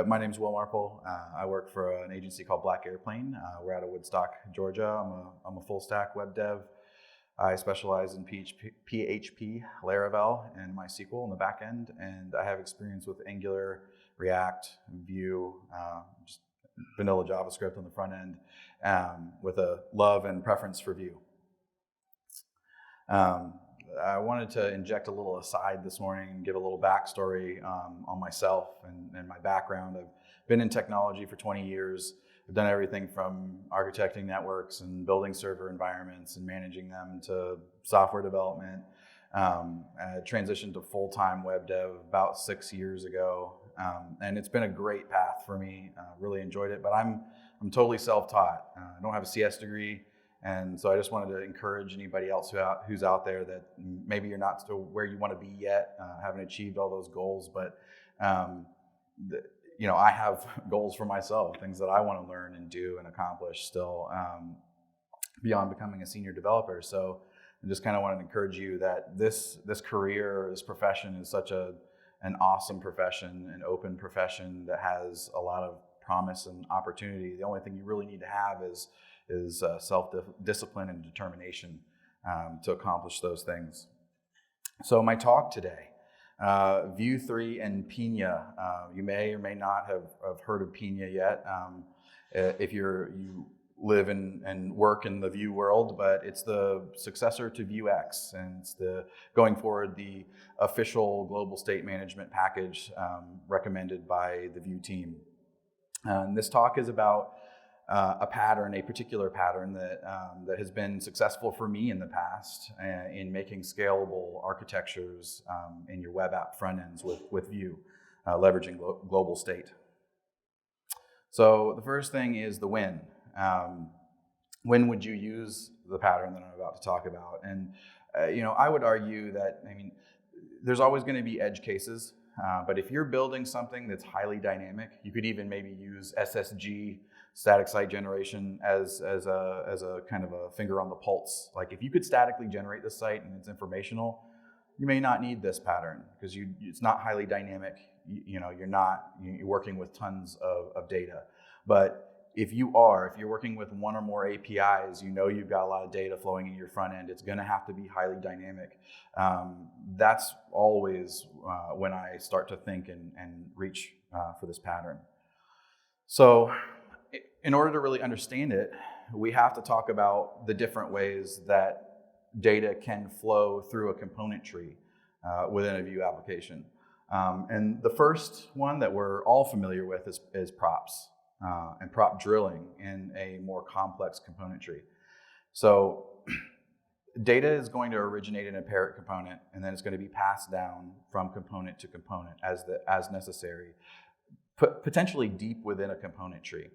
My name's Will Marple. I work for an agency called Black Airplane. We're out of Woodstock, Georgia. I'm a full stack web dev. I specialize in PHP, Laravel, and MySQL in the back end, and I have experience with Angular, React, Vue, just vanilla JavaScript on the front end, with a love and preference for Vue. I wanted to inject a little aside this morning and give a little backstory on myself and my background. I've been in technology for 20 years. I've done everything from architecting networks and building server environments and managing them to software development. I transitioned to full-time web dev about 6 years ago, and it's been a great path for me. Really enjoyed it, but I'm totally self-taught. I don't have a CS degree. And so I just wanted to encourage anybody else who's out there that maybe you're not to where you want to be yet, haven't achieved all those goals, but I have goals for myself, things that I want to learn and do and accomplish still beyond becoming a senior developer. So I just kind of wanted to encourage you that this career, this profession is such an awesome profession, an open profession that has a lot of promise and opportunity. The only thing you really need to have is self-discipline and determination to accomplish those things. So my talk today, VUE3 and Pinia. You may or may not have heard of Pinia yet if you live and work in the Vue world, but it's the successor to Vuex, and it's going forward the official global state management package recommended by the Vue team. And this talk is about a particular pattern that has been successful for me in the past in making scalable architectures in your web app front ends with Vue, leveraging global state. So the first thing is the when. When would you use the pattern that I'm about to talk about? And I would argue that there's always going to be edge cases, but if you're building something that's highly dynamic, you could even maybe use SSG, static site generation, as a kind of a finger on the pulse. Like if you could statically generate the site and it's informational, you may not need this pattern because it's not highly dynamic. You're working with tons of data. But if you're working with one or more APIs, you've got a lot of data flowing in your front end, it's going to have to be highly dynamic. That's always when I start to think and reach for this pattern. So in order to really understand it, we have to talk about the different ways that data can flow through a component tree within a Vue application. And the first one that we're all familiar with is props and prop drilling in a more complex component tree. So data is going to originate in a parent component, and then it's going to be passed down from component to component as necessary, potentially deep within a component tree.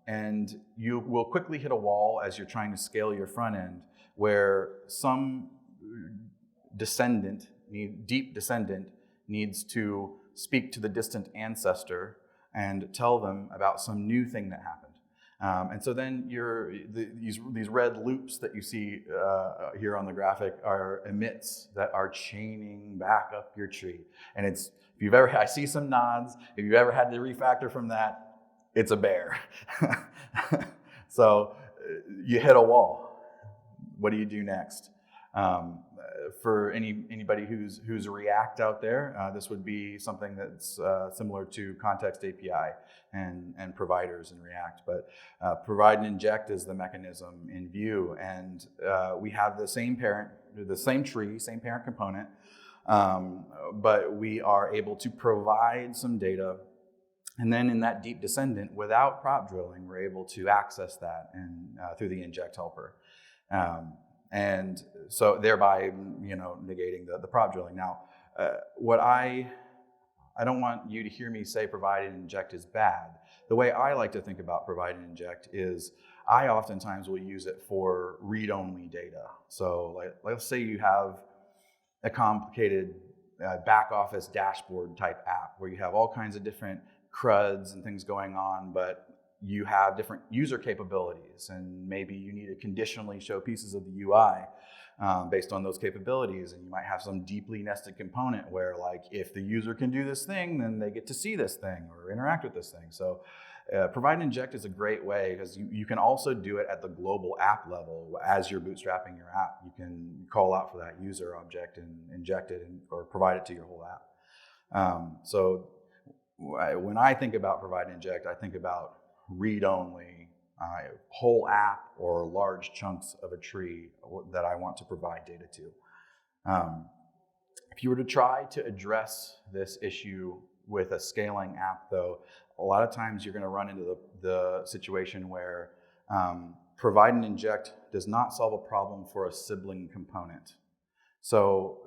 And you will quickly hit a wall as you're trying to scale your front end where some deep descendant needs to speak to the distant ancestor and tell them about some new thing that happened. And so then these red loops that you see here on the graphic are emits that are chaining back up your tree. And I see some nods. If you've ever had to refactor from that, it's a bear. So you hit a wall. What do you do next? For anybody who's a React out there, this would be something that's similar to context API and providers in React. But provide and inject is the mechanism in Vue, and we have the same tree, same parent component, but we are able to provide some data. And then in that deep descendant, without prop drilling, we're able to access that through the inject helper. And so thereby, negating the prop drilling. Now, I don't want you to hear me say provide and inject is bad. The way I like to think about provide and inject is I oftentimes will use it for read-only data. So let's say you have a complicated back office dashboard type app where you have all kinds of different CRUDs and things going on, but you have different user capabilities, and maybe you need to conditionally show pieces of the UI based on those capabilities, and you might have some deeply nested component where, like, if the user can do this thing, then they get to see this thing or interact with this thing. So provide and inject is a great way, because you can also do it at the global app level. As you're bootstrapping your app, you can call out for that user object and inject it or provide it to your whole app. So when I think about provide and inject, I think about read-only, whole app or large chunks of a tree that I want to provide data to. If you were to try to address this issue with a scaling app, though, a lot of times you're going to run into the situation where provide and inject does not solve a problem for a sibling component. So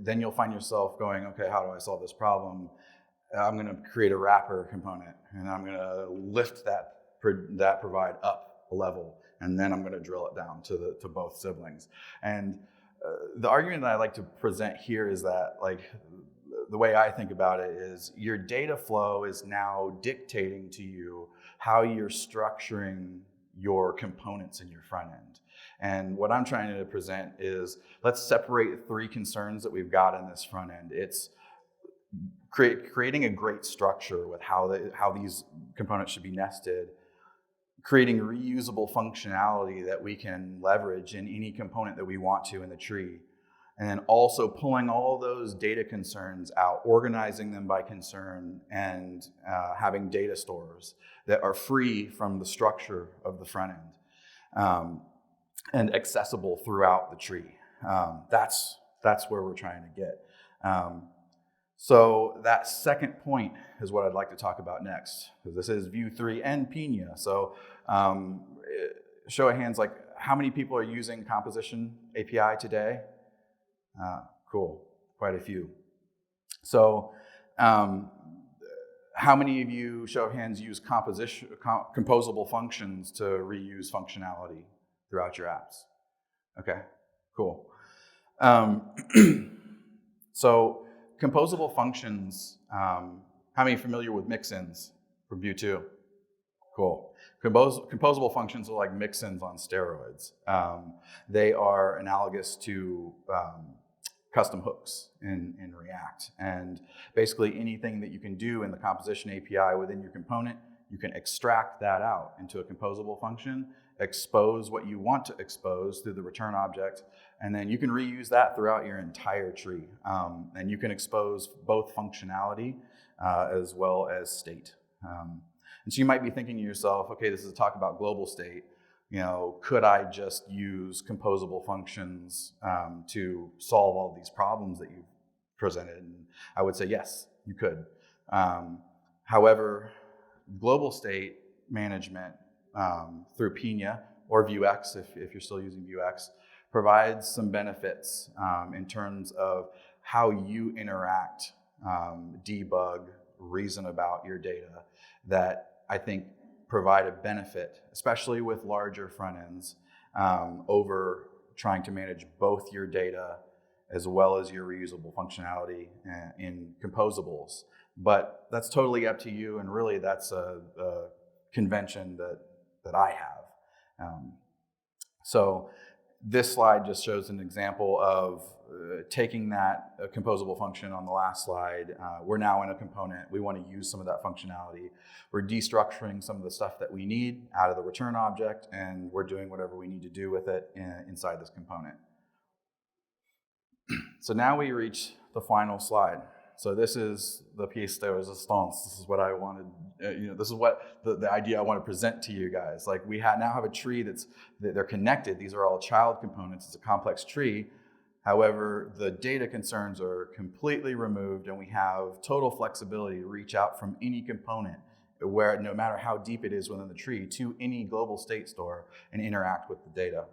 then you'll find yourself going, okay, how do I solve this problem? I'm going to create a wrapper component, and I'm going to lift that provide up a level, and then I'm going to drill it down to both siblings. And the argument that I like to present here is that, like, the way I think about it is your data flow is now dictating to you how you're structuring your components in your front end. And what I'm trying to present is, let's separate three concerns that we've got in this front end. It's creating a great structure with how these components should be nested, creating reusable functionality that we can leverage in any component that we want to in the tree, and then also pulling all those data concerns out, organizing them by concern, and having data stores that are free from the structure of the front end and accessible throughout the tree. That's where we're trying to get. So that second point is what I'd like to talk about next, because this is VUE3 and Pinia. So show of hands, like, how many people are using Composition API today? Cool, quite a few. So how many of you, show of hands, use composable functions to reuse functionality throughout your apps? Okay, cool. So composable functions, how many are familiar with mix-ins from VUE2? Cool. Composable functions are like mix-ins on steroids. They are analogous to custom hooks in React. And basically anything that you can do in the composition API within your component, you can extract that out into a composable function, expose what you want to expose through the return object, and then you can reuse that throughout your entire tree. And you can expose both functionality as well as state. And so you might be thinking to yourself, okay, this is a talk about global state. You know, could I just use composable functions to solve all these problems that you've presented? And I would say yes, you could. However, global state management through Pinia or Vuex, if you're still using Vuex, provides some benefits in terms of how you interact, debug, reason about your data that I think provide a benefit, especially with larger front ends, over trying to manage both your data as well as your reusable functionality in composables. But that's totally up to you, and really that's a convention that I have. So this slide just shows an example of taking that composable function on the last slide. We're now in a component. We want to use some of that functionality. We're destructuring some of the stuff that we need out of the return object, and we're doing whatever we need to do with it inside this component. So now we reach the final slide. So this is the pièce de résistance. This is what I wanted, this is what the idea I want to present to you guys. Like, we now have a tree they're connected. These are all child components. It's a complex tree. However, the data concerns are completely removed, and we have total flexibility to reach out from any component, where no matter how deep it is within the tree, to any global state store and interact with the data.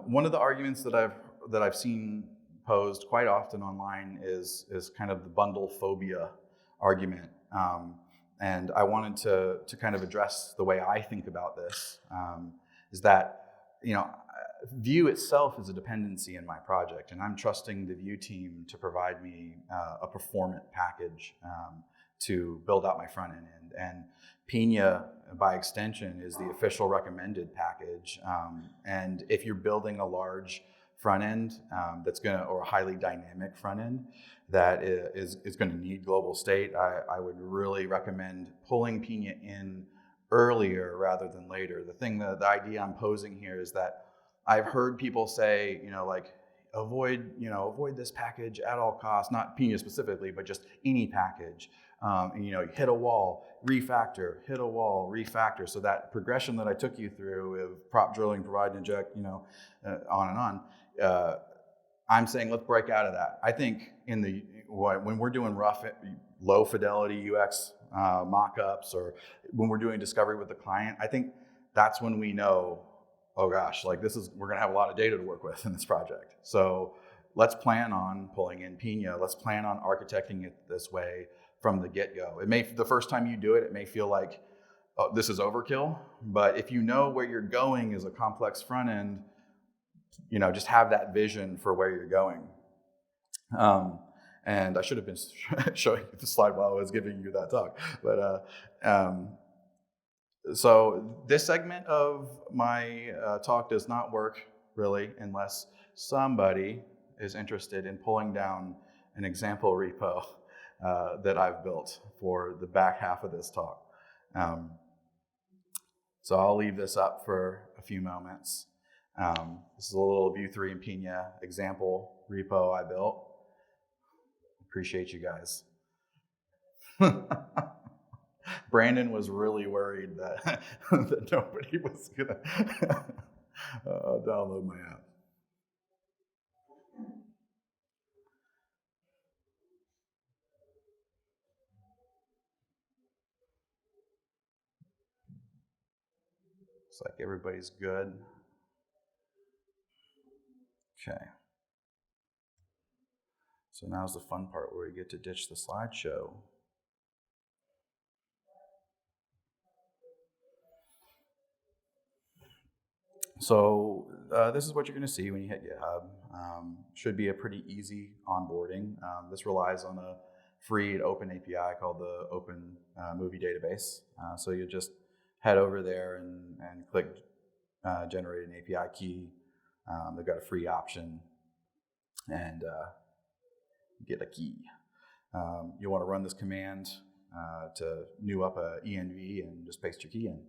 One of the arguments that I've seen posed quite often online is kind of the bundle phobia argument. And I wanted to kind of address the way I think about this, is that, Vue itself is a dependency in my project, and I'm trusting the Vue team to provide me a performant package to build out my front end. And Pinia, by extension, is the official recommended package. And if you're building a large front end or a highly dynamic front end that is going to need global state, I would really recommend pulling Pinia in earlier rather than later. The idea I'm posing here is that I've heard people say, avoid this package at all costs, not Pinia specifically, but just any package. Hit a wall, refactor, hit a wall, refactor. So that progression that I took you through of prop drilling, provide and inject, on and on. I'm saying let's break out of that. I think when we're doing rough, low fidelity UX mock-ups, or when we're doing discovery with the client, I think that's when we know, oh gosh, we're going to have a lot of data to work with in this project. So let's plan on pulling in Pinia. Let's plan on architecting it this way from the get-go. The first time you do it, it may feel like, oh, this is overkill. But if you know where you're going is a complex front end, just have that vision for where you're going. And I should have been showing you the slide while I was giving you that talk. But so this segment of my talk does not work really unless somebody is interested in pulling down an example repo that I've built for the back half of this talk. So I'll leave this up for a few moments. This is a little VUE3 and Pinia example repo I built. Appreciate you guys. Brandon was really worried that nobody was gonna download my app. Looks like everybody's good. Okay. So now's the fun part where we get to ditch the slideshow. So this is what you're going to see when you hit GitHub. Should be a pretty easy onboarding. This relies on a free open API called the Open Movie Database. So you just head over there and click generate an API key. They've got a free option, and get a key. You want to run this command to new up a env and just paste your key in.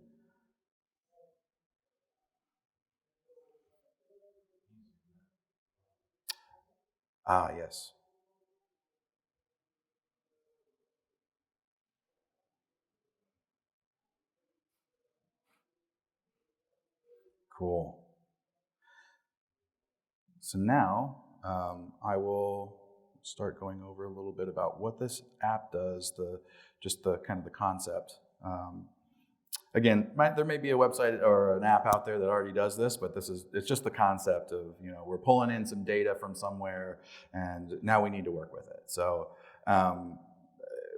Yes. Cool. So now I will start going over a little bit about what this app does, just the kind of the concept. Again, there may be a website or an app out there that already does this, but it's just the concept of, we're pulling in some data from somewhere and now we need to work with it. So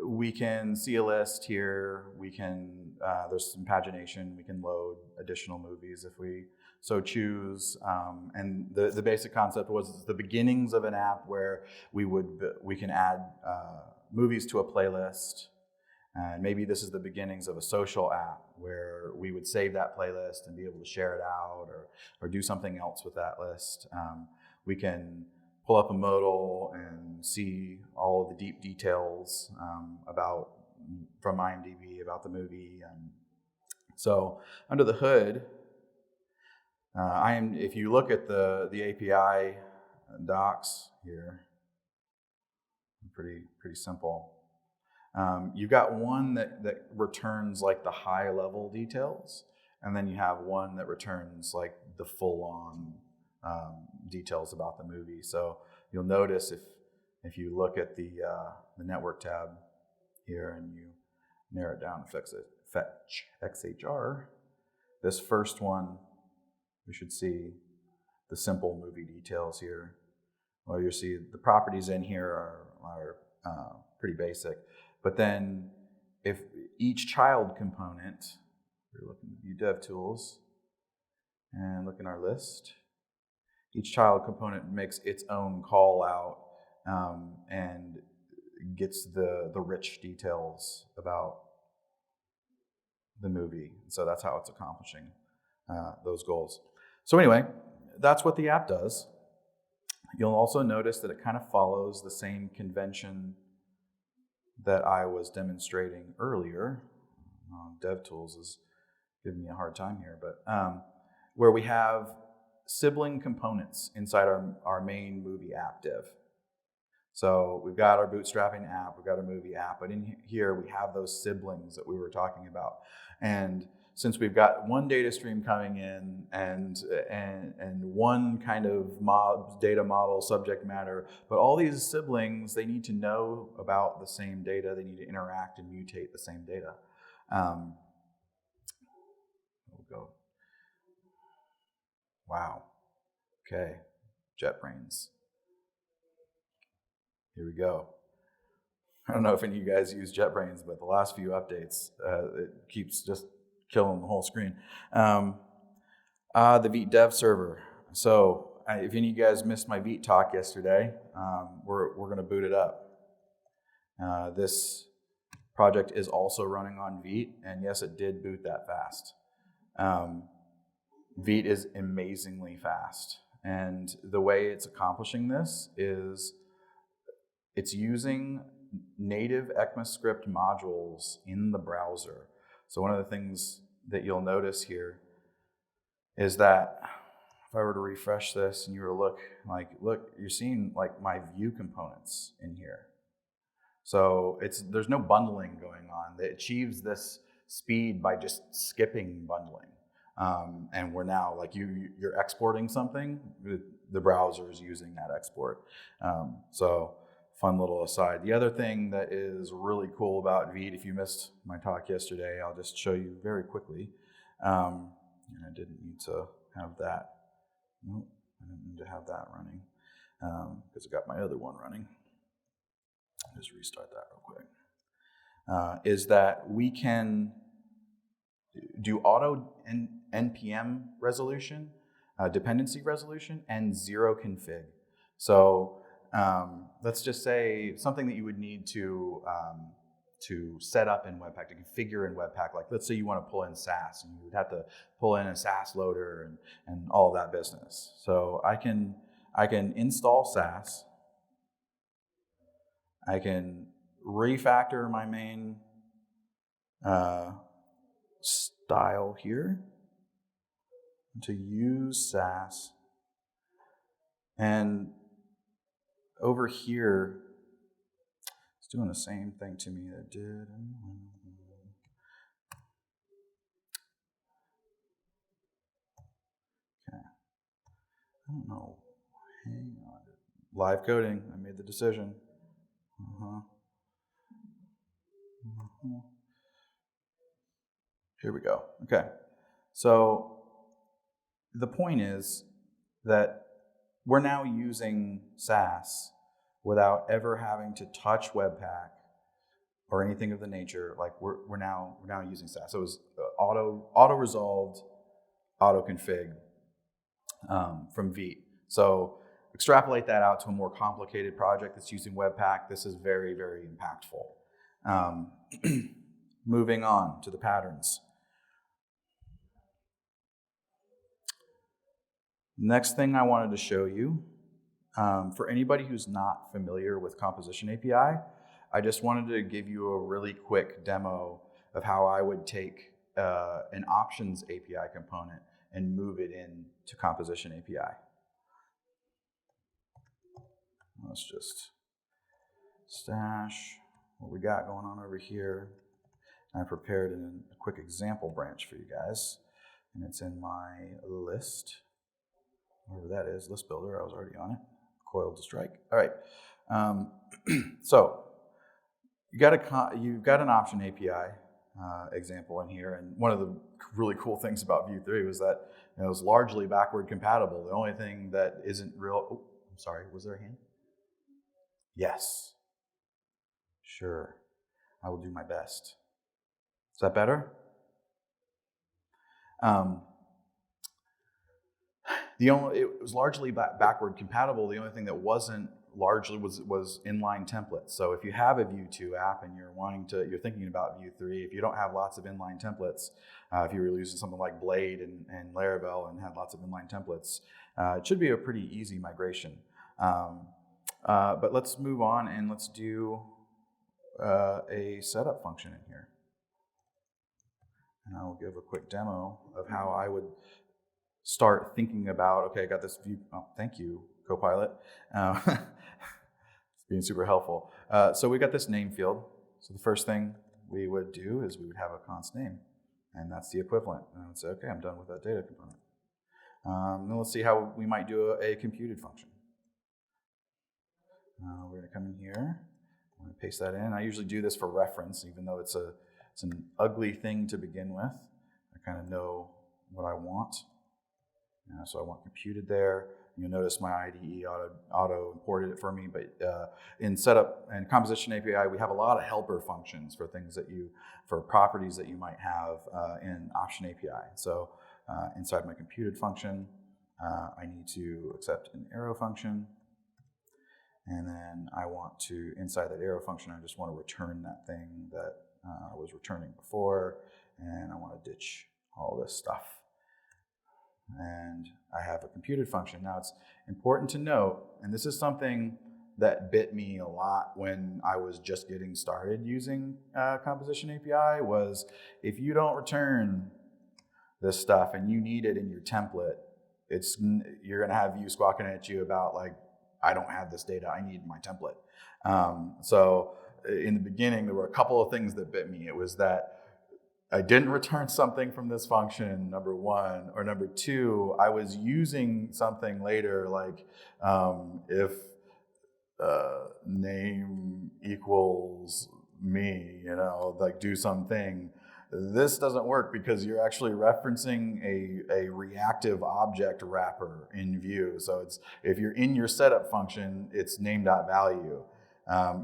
we can see a list here. We can, there's some pagination. We can load additional movies if we so choose. And the basic concept was the beginnings of an app where we can add movies to a playlist. And maybe this is the beginnings of a social app where we would save that playlist and be able to share it out or do something else with that list. We can pull up a modal and see all of the deep details from IMDb about the movie. So under the hood, if you look at the API docs here, pretty simple. You've got one that returns like the high level details, and then you have one that returns like the full on details about the movie. So you'll notice if you look at the network tab here and you narrow it down and fetch XHR, this first one, we should see the simple movie details here. Well, you'll see the properties in here are pretty basic. But then if each child component, we're looking at View Dev Tools and look in our list, each child component makes its own call out, and gets the rich details about the movie. So that's how it's accomplishing those goals. So anyway, that's what the app does. You'll also notice that it kind of follows the same convention that I was demonstrating earlier. DevTools is giving me a hard time here, but where we have sibling components inside our main movie app div. So we've got our bootstrapping app, we've got our movie app, but in here we have those siblings that we were talking about. And since we've got one data stream coming in and one kind of data model subject matter, but all these siblings, they need to know about the same data, they need to interact and mutate the same data. We'll go. Wow. Okay. JetBrains. Here we go. I don't know if any of you guys use JetBrains, but the last few updates, it keeps just killing the whole screen. The Vite dev server. So if any of you guys missed my Vite talk yesterday, we're going to boot it up. This project is also running on Vite, and yes, it did boot that fast. Vite is amazingly fast, and the way it's accomplishing this is it's using native ECMAScript modules in the browser. So one of the things that you'll notice here is that if I were to refresh this and you were to look, you're seeing like my Vue components in here. So there's no bundling going on. It achieves this speed by just skipping bundling. And we're now, like you're exporting something, the browser is using that export. So fun little aside. The other thing that is really cool about Vite, if you missed my talk yesterday, I'll just show you very quickly. And I didn't need to have that. Nope, I didn't need to have that running because I got my other one running. Just restart that real quick. Is that we can do auto NPM resolution, dependency resolution, and zero config. So let's just say something that you would need to set up in Webpack, to configure in Webpack. Like let's say you want to pull in Sass, and you would have to pull in a Sass loader and all of that business. So I can install Sass. I can refactor my main style here to use Sass. And over here, it's doing the same thing to me that it did. Okay. I don't know. Hang on. Live coding. I made the decision. Here we go. Okay. So the point is that we're now using Sass without ever having to touch Webpack or anything of the nature. Like we're now using Sass. So it was auto resolved, auto config from Vite. So extrapolate that out to a more complicated project that's using Webpack. This is very, very impactful. Moving on to the patterns. Next thing I wanted to show you, for anybody who's not familiar with Composition API, I just wanted to give you a really quick demo of how I would take an Options API component and move it into Composition API. Let's just stash what we got going on over here. I prepared a quick example branch for you guys, and it's in my list. Whatever that is, list builder, I was already on it. Coiled to strike. All right. So you've got an option API example in here, and one of the really cool things about VUE3 was that it was largely backward compatible. The only thing that isn't real. Oh, I'm sorry. Was there a hand? Yes. Sure. I will do my best. Is that better? It was largely backward compatible. The only thing that wasn't largely was inline templates. So if you have a VUE2 app and you're thinking about VUE3, if you don't have lots of inline templates, if you were using something like Blade and Laravel and had lots of inline templates, it should be a pretty easy migration. But let's move on and let's do a setup function in here. And I'll give a quick demo of how I would start thinking about, okay, I got this view. Oh, thank you, Copilot. It's being super helpful. So we got this name field. So the first thing we would do is we would have a const name, and that's the equivalent. And I would say, okay, I'm done with that data component. Then let's see how we might do a computed function. We're going to come in here. I'm going to paste that in. I usually do this for reference, even though it's an ugly thing to begin with. I kind of know what I want. So I want computed there. You'll notice my IDE auto imported it for me, but in setup and composition API, we have a lot of helper functions for things for properties that you might have in option API. So inside my computed function, I need to accept an arrow function. And then I want to, inside that arrow function, I just want to return that thing that I was returning before, and I want to ditch all this stuff. And I have a computed function. Now it's important to note, and this is something that bit me a lot when I was just getting started using Composition API, was if you don't return this stuff and you need it in your template, you're going to have VUE squawking at you about like, I don't have this data, I need my template. So in the beginning, there were a couple of things that bit me. It was that I didn't return something from this function, number one, or number two, I was using something later like if name equals me, like do something. This doesn't work because you're actually referencing a reactive object wrapper in Vue. So if you're in your setup function, it's name.value.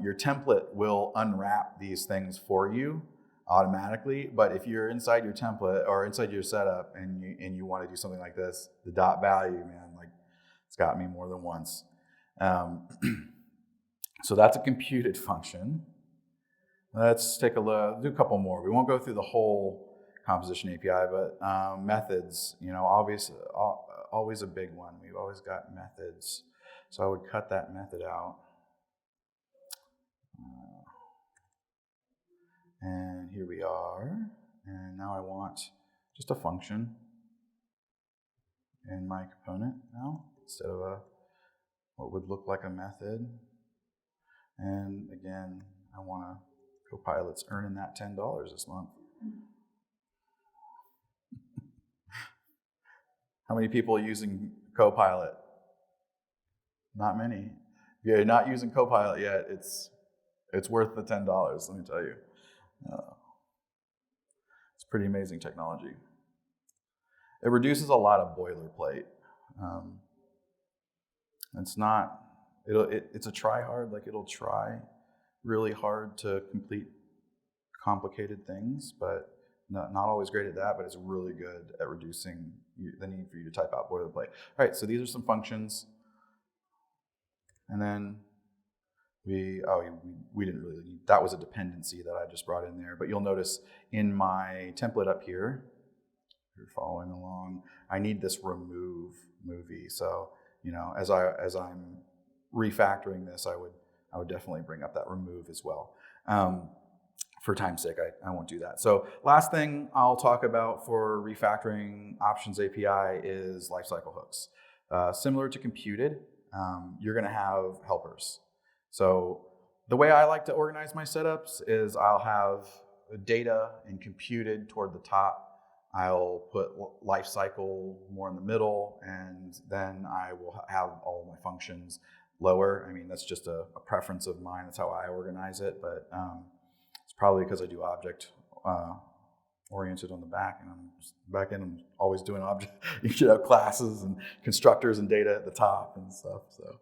Your template will unwrap these things for you automatically, but if you're inside your template or inside your setup and you want to do something like this, the dot value, man, like it's got me more than once. So that's a computed function. Let's take a look, do a couple more. We won't go through the whole composition API, but methods, always a big one. We've always got methods. So I would cut that method out. And here we are. And now I want just a function in my component now, instead of what would look like a method. And again, I want to Copilot's earning that $10 this month. How many people are using Copilot? Not many. If you're not using Copilot yet, it's worth the $10, let me tell you. It's pretty amazing technology. It reduces a lot of boilerplate. It's a try hard, like it'll try really hard to complete complicated things, but not always great at that, but it's really good at reducing the need for you to type out boilerplate. All right, so these are some functions. And then we didn't really need, that was a dependency that I just brought in there, but you'll notice in my template up here, if you're following along, I need this remove movie. So, as I'm refactoring this, I would definitely bring up that remove as well. For time's sake, I won't do that. So last thing I'll talk about for refactoring options API is lifecycle hooks. Similar to computed, you're going to have helpers. So the way I like to organize my setups is I'll have data and computed toward the top. I'll put lifecycle more in the middle, and then I will have all my functions lower. I mean, that's just a preference of mine. That's how I organize it, but it's probably because I do object oriented on the back, and I'm always doing object. You should have classes and constructors and data at the top and stuff. So,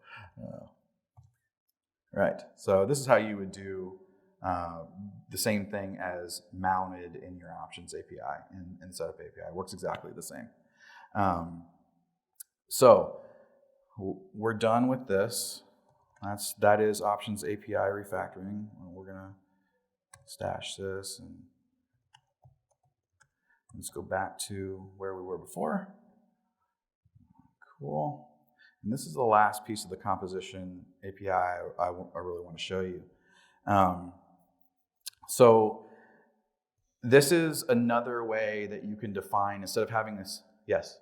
right. So this is how you would do the same thing as mounted in your options API and setup API. It works exactly the same. So we're done with this. That is options API refactoring. We're gonna stash this and let's go back to where we were before. Cool. And this is the last piece of the composition API I really want to show you. So this is another way that you can define, instead of having this, yes?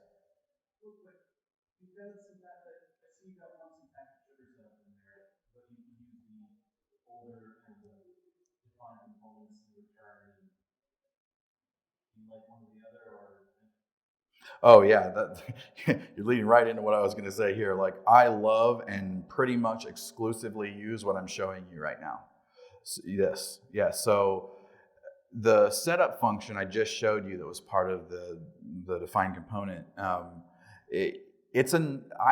Oh yeah, you're leading right into what I was going to say here. Like, I love and pretty much exclusively use what I'm showing you right now. So, yes. So the setup function I just showed you that was part of the defined component. I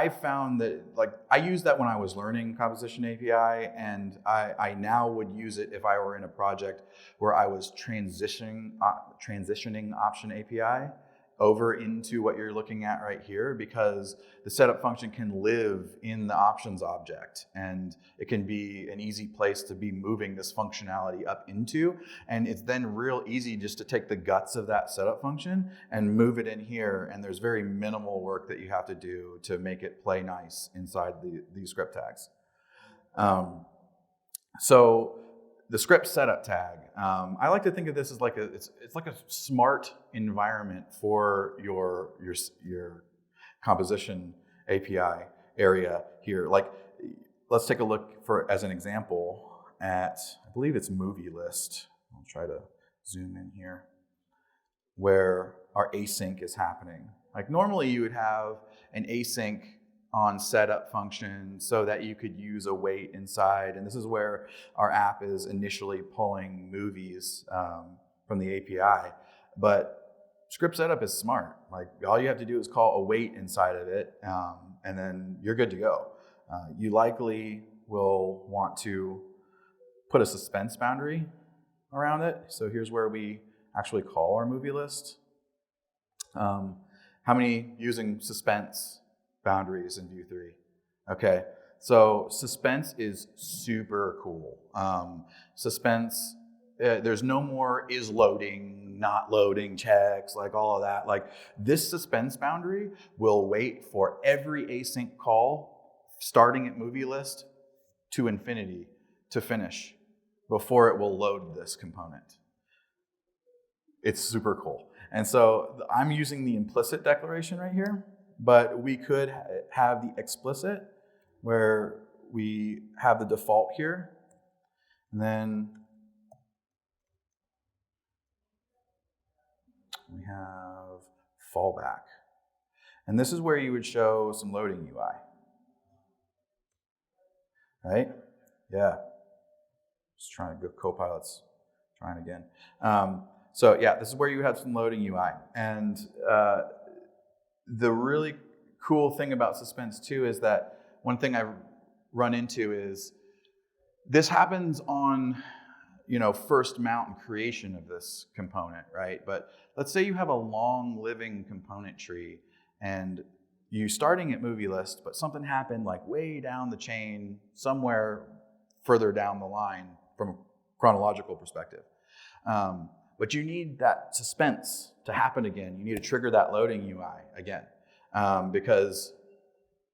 found that, like, I used that when I was learning composition API, and I now would use it if I were in a project where I was transitioning option API over into what you're looking at right here, because the setup function can live in the options object, and it can be an easy place to be moving this functionality up into. And it's then real easy just to take the guts of that setup function and move it in here, and there's very minimal work that you have to do to make it play nice inside these script tags. So the script setup tag, I like to think of this as like it's like a smart environment for your composition API area here. Like, let's take a look as an example at, I believe it's movie list. I'll try to zoom in here, where our async is happening. Like, normally you would have an async on setup function so that you could use a wait inside. And this is where our app is initially pulling movies from the API. But script setup is smart. Like, all you have to do is call a wait inside of it, and then you're good to go. You likely will want to put a suspense boundary around it. So here's where we actually call our movie list. How many using suspense boundaries in VUE3? Okay, so suspense is super cool. Suspense, there's no more is loading, not loading checks, like all of that. Like, this suspense boundary will wait for every async call starting at movie list to infinity to finish before it will load this component. It's super cool. And so I'm using the implicit declaration right here, but we could have the explicit, where we have the default here, and then we have fallback. And this is where you would show some loading UI. Right? Yeah. Just trying to go, Copilot's trying again. So yeah, this is where you have some loading UI. And the really cool thing about suspense too is that one thing I've run into is this happens on, first mount and creation of this component, right? But let's say you have a long living component tree and you starting at movie list, but something happened like way down the chain, somewhere further down the line from a chronological perspective. But you need that suspense to happen again. You need to trigger that loading UI again, because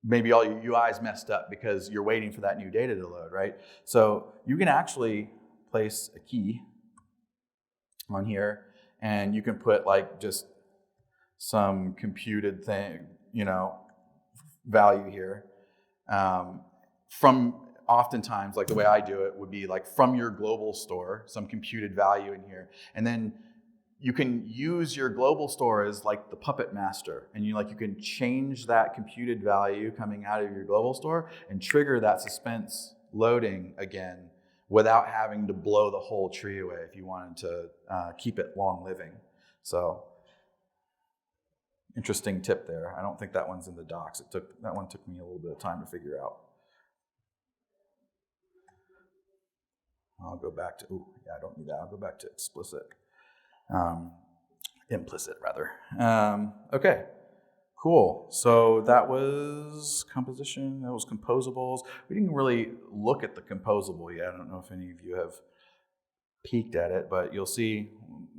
maybe all your UI is messed up because you're waiting for that new data to load, right? So you can actually place a key on here, and you can put like just some computed thing, value here. From oftentimes, like the way I do it would be like from your global store, some computed value in here. And then you can use your global store as like the puppet master, and you can change that computed value coming out of your global store and trigger that suspense loading again without having to blow the whole tree away if you wanted to keep it long living. So interesting tip there. I don't think that one's in the docs. That one took me a little bit of time to figure out. I'll go back to, I don't need that. I'll go back to implicit rather. Okay, Cool. So that was composition, that was composables. We didn't really look at the composable yet. I don't know if any of you have peeked at it, but you'll see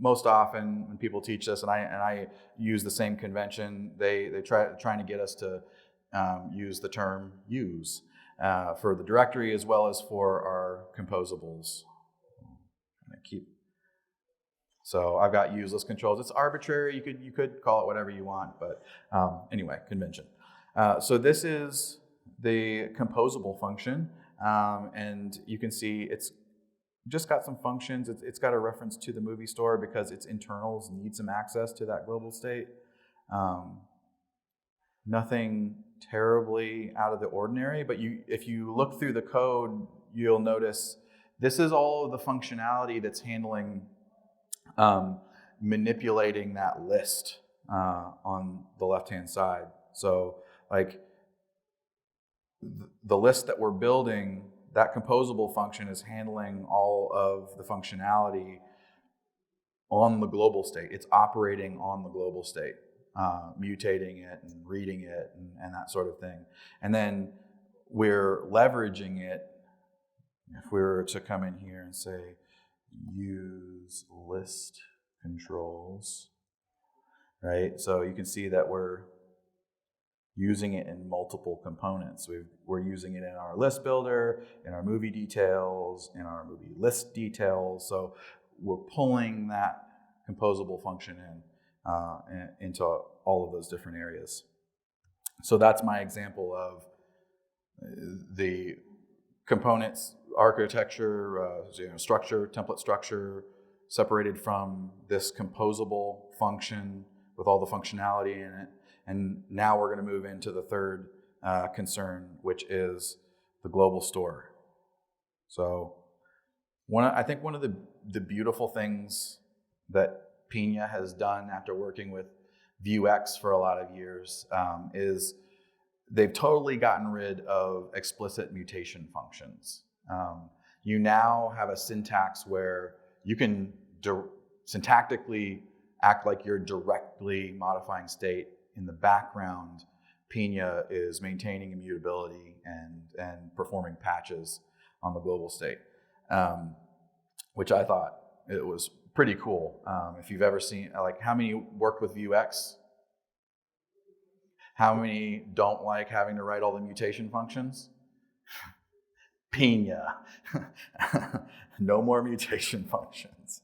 most often when people teach this, and I use the same convention, they trying to get us to use the term use for the directory as well as for our composables. So I've got useless controls. It's arbitrary. You could call it whatever you want, but anyway, convention. So this is the composable function, and you can see it's just got some functions. It's got a reference to the movie store because its internals need some access to that global state. Nothing terribly out of the ordinary, but if you look through the code, you'll notice this is all of the functionality that's handling manipulating that list on the left-hand side. So like the list that we're building, that composable function is handling all of the functionality on the global state. It's operating on the global state, mutating it and reading it and that sort of thing. And then we're leveraging it. If we were to come in here and say, use list controls, right? So you can see that we're using it in multiple components. We're using it in our list builder, in our movie details, in our movie list details. So we're pulling that composable function into all of those different areas. So that's my example of the components architecture, structure, template structure, separated from this composable function with all the functionality in it. And now we're going to move into the third concern, which is the global store. So I think one of the beautiful things that Pinia has done after working with VUE3 for a lot of years is they've totally gotten rid of explicit mutation functions. You now have a syntax where you can syntactically act like you're directly modifying state. In the background, Pinia is maintaining immutability and performing patches on the global state, which I thought it was pretty cool. If you've ever seen, like, how many worked with VUE3? How many don't like having to write all the mutation functions? Pinia. No more mutation functions.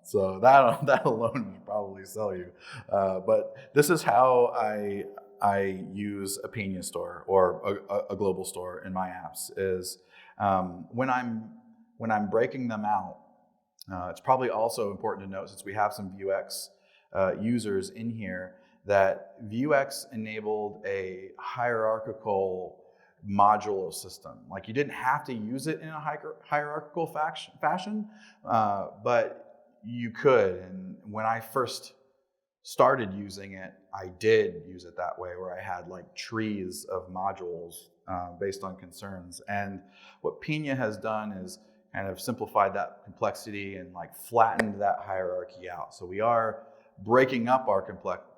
So that alone would probably sell you. But this is how I use a Pinia store or a global store in my apps. Is when I'm breaking them out. It's probably also important to note, since we have some VUE3 users in here, that VUE3 enabled a hierarchical modular system. Like, you didn't have to use it in a hierarchical fashion, but you could. And when I first started using it, I did use it that way, where I had like trees of modules based on concerns. And what Pinia has done is kind of simplified that complexity and like flattened that hierarchy out. So we are breaking up our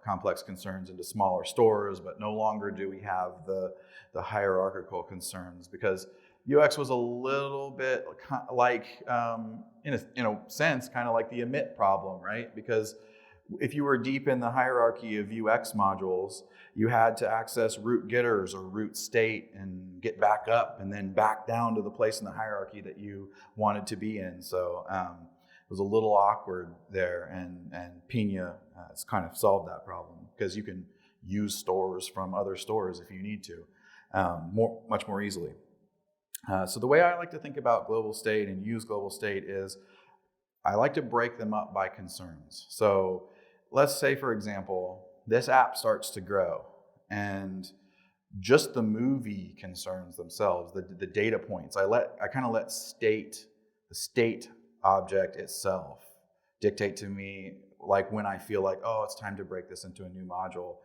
complex concerns into smaller stores, but no longer do we have the hierarchical concerns, because VUE3 was a little bit like, in a sense, kind of like the emit problem, right? Because if you were deep in the hierarchy of VUE3 modules, you had to access root getters or root state and get back up and then back down to the place in the hierarchy that you wanted to be in. So it was a little awkward there, and Pinia has kind of solved that problem, because you can use stores from other stores if you need to, much more easily. So the way I like to think about global state and use global state is I like to break them up by concerns. So let's say, for example, this app starts to grow, and just the movie concerns themselves, the data points, I kind of let the state object itself dictate to me, like, when I feel like, oh, it's time to break this into a new module.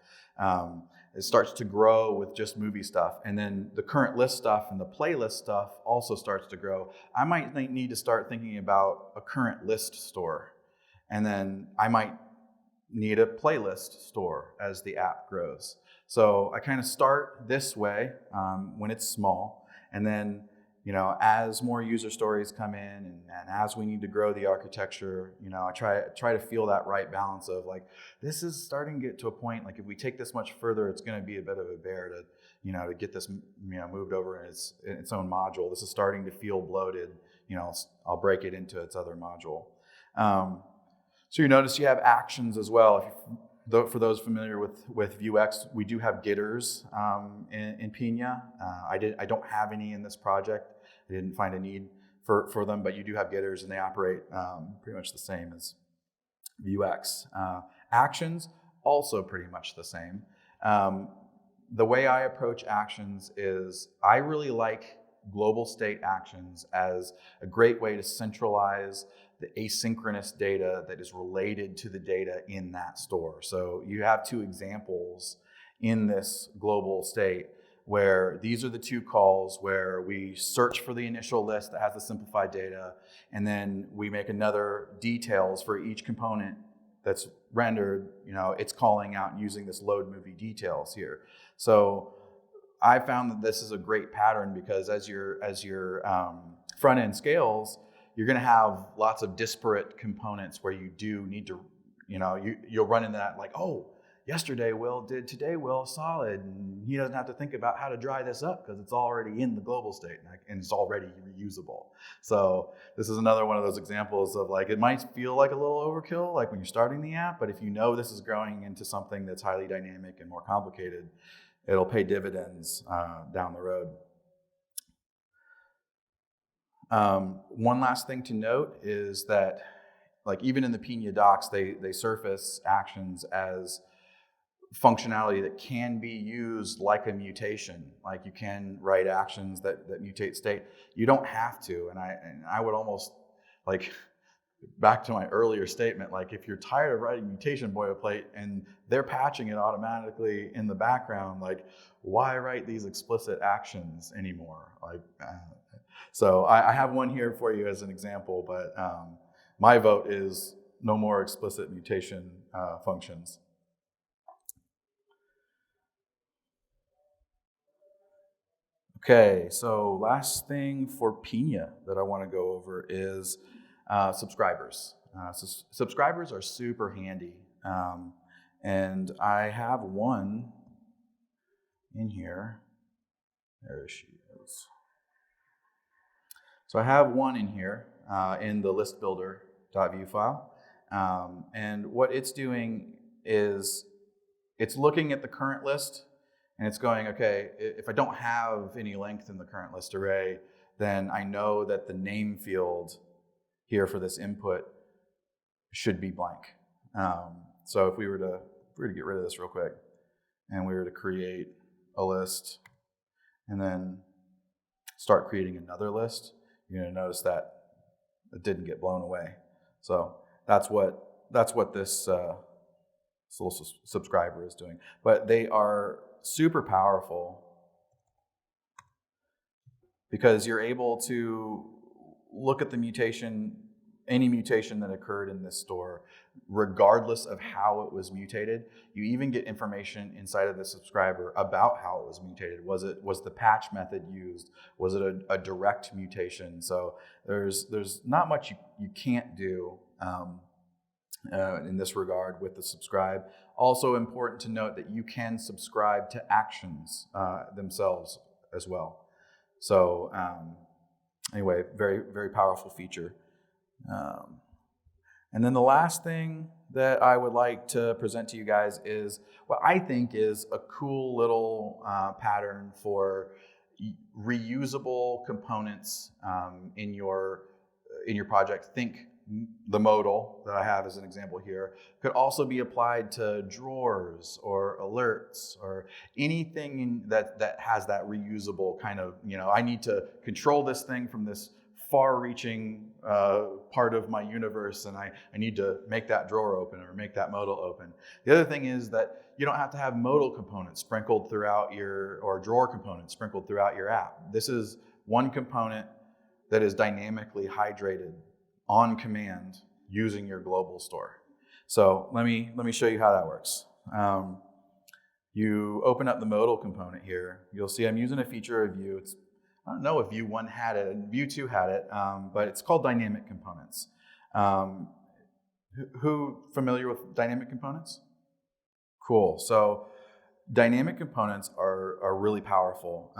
It starts to grow with just movie stuff, and then the current list stuff and the playlist stuff also starts to grow. I might need to start thinking about a current list store, and then I might need a playlist store as the app grows. So I kind of start this way when it's small, and then as more user stories come in, and as we need to grow the architecture, I try to feel that right balance of like, this is starting to get to a point, like if we take this much further, it's going to be a bit of a bear to get this moved over in its own module. This is starting to feel bloated. I'll break it into its other module. So you notice you have actions as well. For those familiar with Vuex, we do have getters in Pinia. I don't have any in this project. I didn't find a need for them, but you do have getters, and they operate pretty much the same as Vuex. Actions, also pretty much the same. The way I approach actions is I really like global state actions as a great way to centralize the asynchronous data that is related to the data in that store. So you have two examples in this global state where these are the two calls where we search for the initial list that has the simplified data, and then we make another details for each component that's rendered. It's calling out using this load movie details here. So I found that this is a great pattern because as your front end scales, you're going to have lots of disparate components where you do need to, you'll run into that like, oh, yesterday Will did, today Will solid, and he doesn't have to think about how to dry this up because it's already in the global state and it's already reusable. So this is another one of those examples of like, it might feel like a little overkill, like when you're starting the app, but if you know this is growing into something that's highly dynamic and more complicated, it'll pay dividends down the road. One last thing to note is that, like, even in the Pinia docs, they surface actions as functionality that can be used like a mutation. Like, you can write actions that mutate state. You don't have to, and I would almost, like, back to my earlier statement, like if you're tired of writing mutation boilerplate and they're patching it automatically in the background, like, why write these explicit actions anymore? Like, so I have one here for you as an example, but my vote is no more explicit mutation functions. Okay, so last thing for Pinia that I want to go over is subscribers. So subscribers are super handy, and I have one in here. There she is. So I have one in here in the list builder.vue file, and what it's doing is it's looking at the current list, and it's going, okay, if I don't have any length in the current list array, then I know that the name field here for this input should be blank. So if we were to get rid of this real quick, and we were to create a list, and then start creating another list, you're going to notice that it didn't get blown away. So that's what this little subscriber is doing. But they are super powerful because you're able to look at the mutation, any mutation that occurred in this store, regardless of how it was mutated. You even get information inside of the subscriber about how it was mutated. Was the patch method used? Was it a direct mutation? So there's not much you can't do in this regard with the subscribe. Also important to note that you can subscribe to actions themselves as well. So anyway, very, very powerful feature. And then the last thing that I would like to present to you guys is what I think is a cool little pattern for reusable components in your project. Think the modal that I have as an example here could also be applied to drawers or alerts or anything that has that reusable kind of, I need to control this thing from this far-reaching part of my universe, and I need to make that drawer open or make that modal open. The other thing is that you don't have to have modal components sprinkled throughout or drawer components sprinkled throughout your app. This is one component that is dynamically hydrated on command using your global store. So let me show you how that works. You open up the modal component here. You'll see I'm using a feature of Vue. I don't know if VUE1 had it, VUE2 had it, but it's called dynamic components. Who familiar with dynamic components? Cool. So dynamic components are really powerful.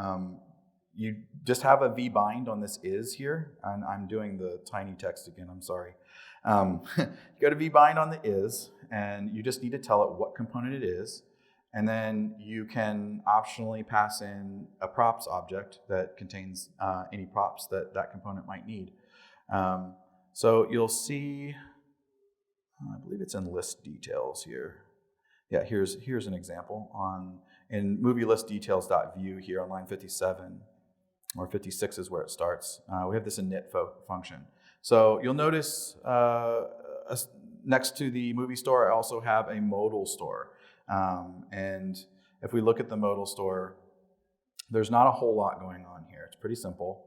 You just have a vbind on this is here, and I'm doing the tiny text again, I'm sorry. You go to vbind on the is, and you just need to tell it what component it is, and then you can optionally pass in a props object that contains any props that that component might need. So you'll see, I believe it's in list details here. Yeah, here's an example in movie list details.vue here on line 57, or 56 is where it starts. We have this init function. So you'll notice next to the movie store, I also have a modal store. And if we look at the modal store, there's not a whole lot going on here. It's pretty simple.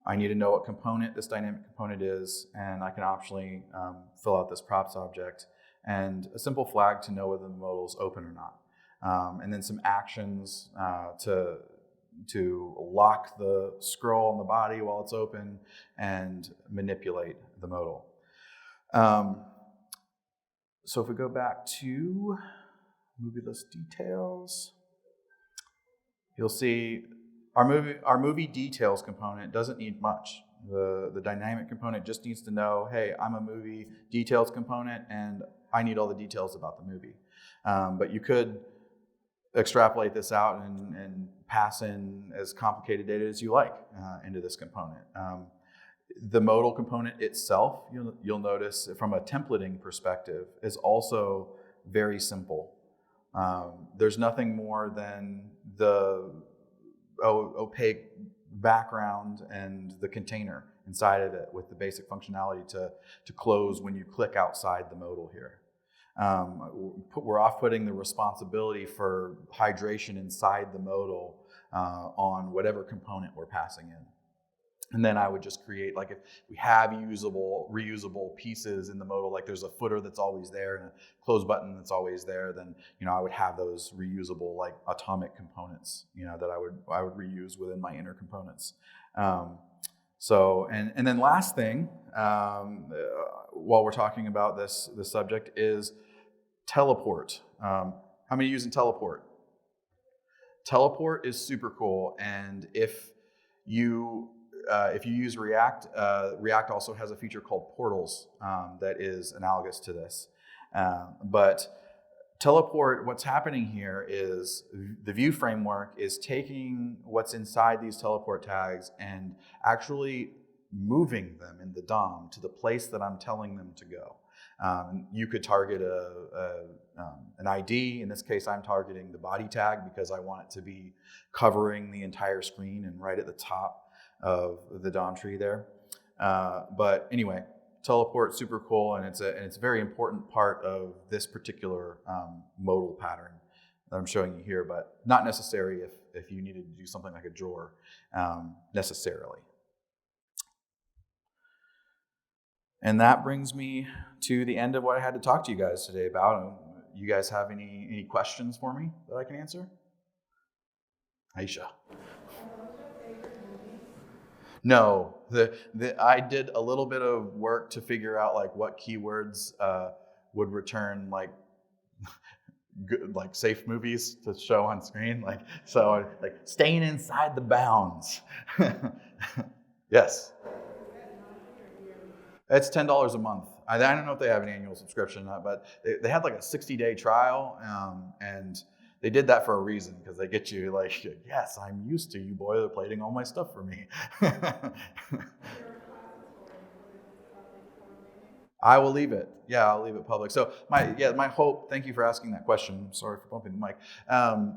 I need to know what component this dynamic component is, and I can optionally fill out this props object, and a simple flag to know whether the modal is open or not. And then some actions to lock the scroll on the body while it's open and manipulate the modal. So if we go back to movie list details, you'll see our movie details component doesn't need much. The dynamic component just needs to know, hey, I'm a movie details component and I need all the details about the movie. But you could extrapolate this out and pass in as complicated data as you like into this component. The modal component itself, you'll notice from a templating perspective, is also very simple. There's nothing more than the opaque background and the container inside of it with the basic functionality to close when you click outside the modal here. We're off-putting the responsibility for hydration inside the modal on whatever component we're passing in. And then I would just create, like if we have reusable pieces in the modal, like there's a footer that's always there and a close button that's always there, then I would have those reusable like atomic components, that I would reuse within my inner components. So and then last thing, while we're talking about this subject is teleport. How many are using teleport? Teleport is super cool, and if you use React, React also has a feature called portals that is analogous to this. But teleport, what's happening here is the Vue framework is taking what's inside these teleport tags and actually moving them in the DOM to the place that I'm telling them to go. You could target an ID. In this case, I'm targeting the body tag because I want it to be covering the entire screen and right at the top of the DOM tree there. But anyway, teleport, super cool, and it's a very important part of this particular modal pattern that I'm showing you here, but not necessary if you needed to do something like a drawer necessarily. And that brings me to the end of what I had to talk to you guys today about. You guys have any questions for me that I can answer? Aisha. No, I did a little bit of work to figure out like what keywords would return like good, like safe movies to show on screen, like staying inside the bounds. Yes. It's $10 a month. I don't know if they have an annual subscription or not, but they had like a 60-day trial, and they did that for a reason, because they get you like, yes, I'm used to you boilerplating all my stuff for me. I will leave it. Yeah, I'll leave it public. So my hope, thank you for asking that question, sorry for bumping the mic,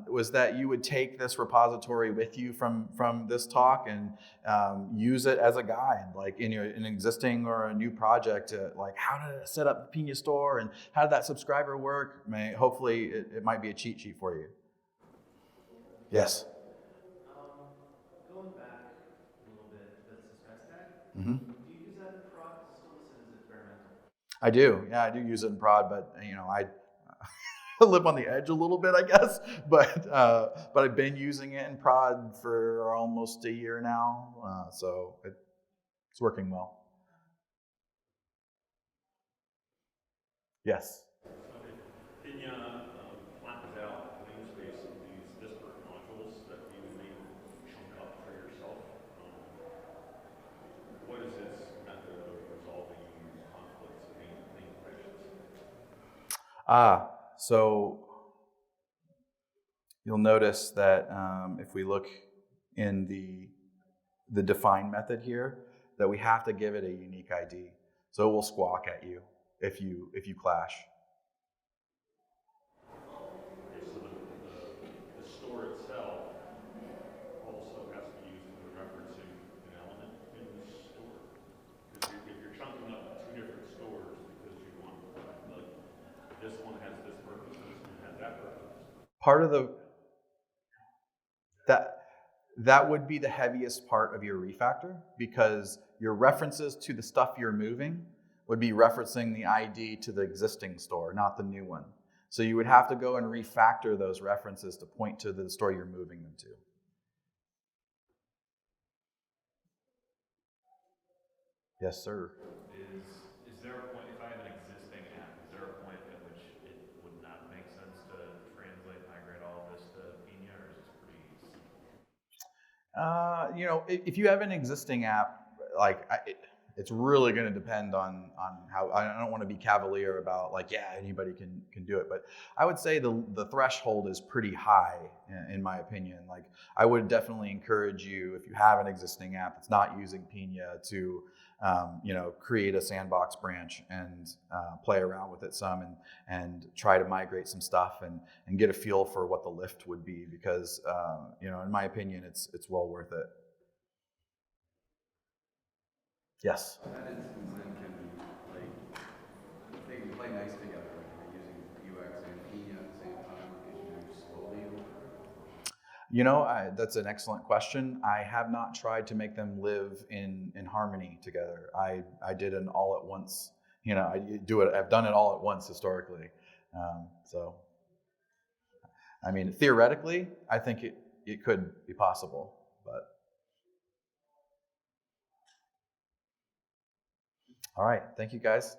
was that you would take this repository with you from this talk and use it as a guide, like in an existing or a new project, like how to set up the Pinia store and how did that subscriber work. Hopefully it might be a cheat sheet for you. Yes? Going back a little bit to the suspense tag, Mm-hmm. do you use that in prod? Does it still listen? Is it experimental? I do. Yeah, I do use it in prod, but I live on the edge a little bit, I guess. But I've been using it in prod for almost a year now, so it's working well. Yes. So if Pinia flattens out namespace of these disparate modules that you may chunk up for yourself, what is its method of resolving conflicts and namespaces? So you'll notice that if we look in the define method here, that we have to give it a unique ID. So it will squawk at you if you clash. Okay, so the store itself also has to be used for referencing an element in the store. Because if you're chunking up two different stores because you want, like, this one has this purpose and this one has that purpose. Part of that would be the heaviest part of your refactor, because your references to the stuff you're moving would be referencing the ID to the existing store, not the new one. So you would have to go and refactor those references to point to the store you're moving them to. Yes, sir. Is there a point, if I have an existing app, is there a point at which it would not make sense to translate, migrate all of this to Pinia, or is this pretty simple? If you have an existing app, it's really going to depend on how. I don't want to be cavalier about anybody can do it, but I would say the threshold is pretty high in my opinion. Like, I would definitely encourage you, if you have an existing app that's not using Pinia, to create a sandbox branch and play around with it some and try to migrate some stuff and get a feel for what the lift would be, because in my opinion it's well worth it. Yes. That instance then they can play nice together. You're using UX and Pinia at the same time, or can you move slowly over? That's an excellent question. I have not tried to make them live in harmony together. I did an all at once. I've done it all at once historically. So, I mean, theoretically, I think it could be possible, but. All right, thank you guys.